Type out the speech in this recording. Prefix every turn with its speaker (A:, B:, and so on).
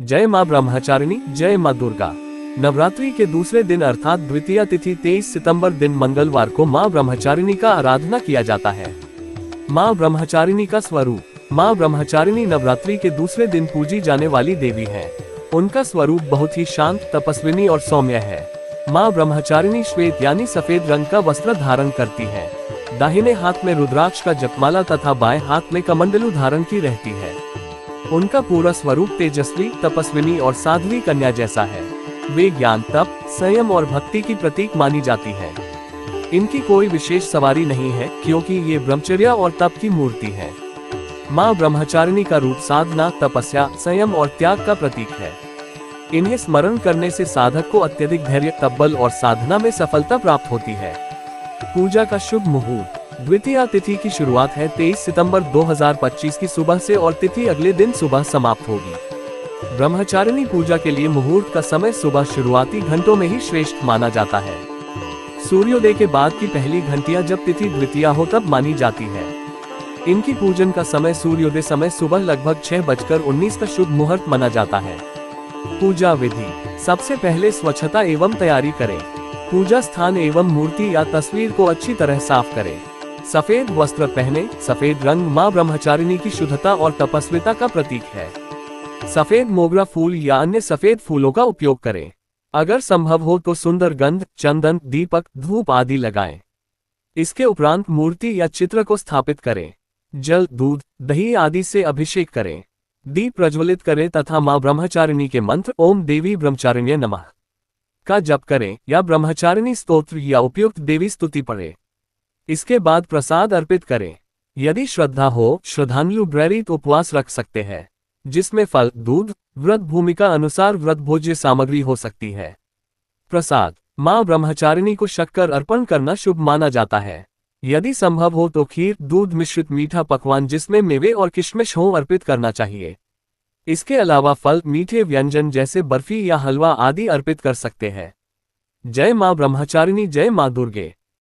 A: जय मां ब्रह्मचारिणी, जय मां दुर्गा। नवरात्रि के दूसरे दिन अर्थात द्वितीया तिथि 23 सितंबर दिन मंगलवार को मां ब्रह्मचारिणी का आराधना किया जाता है। मां ब्रह्मचारिणी का स्वरूप। मां ब्रह्मचारिणी नवरात्रि के दूसरे दिन पूजी जाने वाली देवी है। उनका स्वरूप बहुत ही शांत, तपस्विनी और सौम्य है। मां ब्रह्मचारिणी श्वेत यानी सफेद रंग का वस्त्र धारण करती है। दाहिने हाथ में रुद्राक्ष का जपमाला तथा बाएं हाथ में कमंडलू धारण की रहती है। उनका पूरा स्वरूप तेजस्वी, तपस्विनी और साध्वी कन्या जैसा है। वे ज्ञान, तप, संयम और भक्ति की प्रतीक मानी जाती है। इनकी कोई विशेष सवारी नहीं है, क्योंकि ये ब्रह्मचर्य और तप की मूर्ति है। मां ब्रह्मचारिणी का रूप साधना, तपस्या, संयम और त्याग का प्रतीक है। इन्हें स्मरण करने से साधक को अत्यधिक धैर्य, तपबल और साधना में सफलता प्राप्त होती है। पूजा का शुभ मुहूर्त। द्वितीया तिथि की शुरुआत है 23 सितंबर 2025 की सुबह से और तिथि अगले दिन सुबह समाप्त होगी। ब्रह्मचारिणी पूजा के लिए मुहूर्त का समय सुबह शुरुआती घंटों में ही श्रेष्ठ माना जाता है। सूर्योदय के बाद की पहली घंटियां जब तिथि द्वितीया हो तब मानी जाती है। इनकी पूजन का समय सूर्योदय समय सुबह लगभग 6:19 का शुभ मुहूर्त माना जाता है। पूजा विधि। सबसे पहले स्वच्छता एवं तैयारी करें। पूजा स्थान एवं मूर्ति या तस्वीर को अच्छी तरह साफ करें। सफेद वस्त्र पहने। सफेद रंग मां ब्रह्मचारिणी की शुद्धता और तपस्विता का प्रतीक है। सफेद मोगरा फूल या अन्य सफेद फूलों का उपयोग करें। अगर संभव हो तो सुंदर गंध, चंदन, दीपक, धूप आदि लगाएं। इसके उपरांत मूर्ति या चित्र को स्थापित करें। जल, दूध, दही आदि से अभिषेक करें। दीप प्रज्वलित करें तथा मां ब्रह्मचारिणी के मंत्र ओम देवी ब्रह्मचारिण्य नमः का जप करें या ब्रह्मचारिणी स्तोत्र या उपयुक्त देवी स्तुति पढ़ें। इसके बाद प्रसाद अर्पित करें। यदि श्रद्धा हो, श्रद्धालु व्रत उपवास रख सकते हैं, जिसमें फल, दूध, व्रत भूमिका अनुसार व्रत भोज्य सामग्री हो सकती है। प्रसाद। मां ब्रह्मचारिणी को शक्कर अर्पण करना शुभ माना जाता है। यदि संभव हो तो खीर, दूध मिश्रित मीठा पकवान जिसमें मेवे और किशमिश हो अर्पित करना चाहिए। इसके अलावा फल, मीठे व्यंजन जैसे बर्फी या हलवा आदि अर्पित कर सकते हैं। जय मां ब्रह्मचारिणी, जय मां दुर्गे।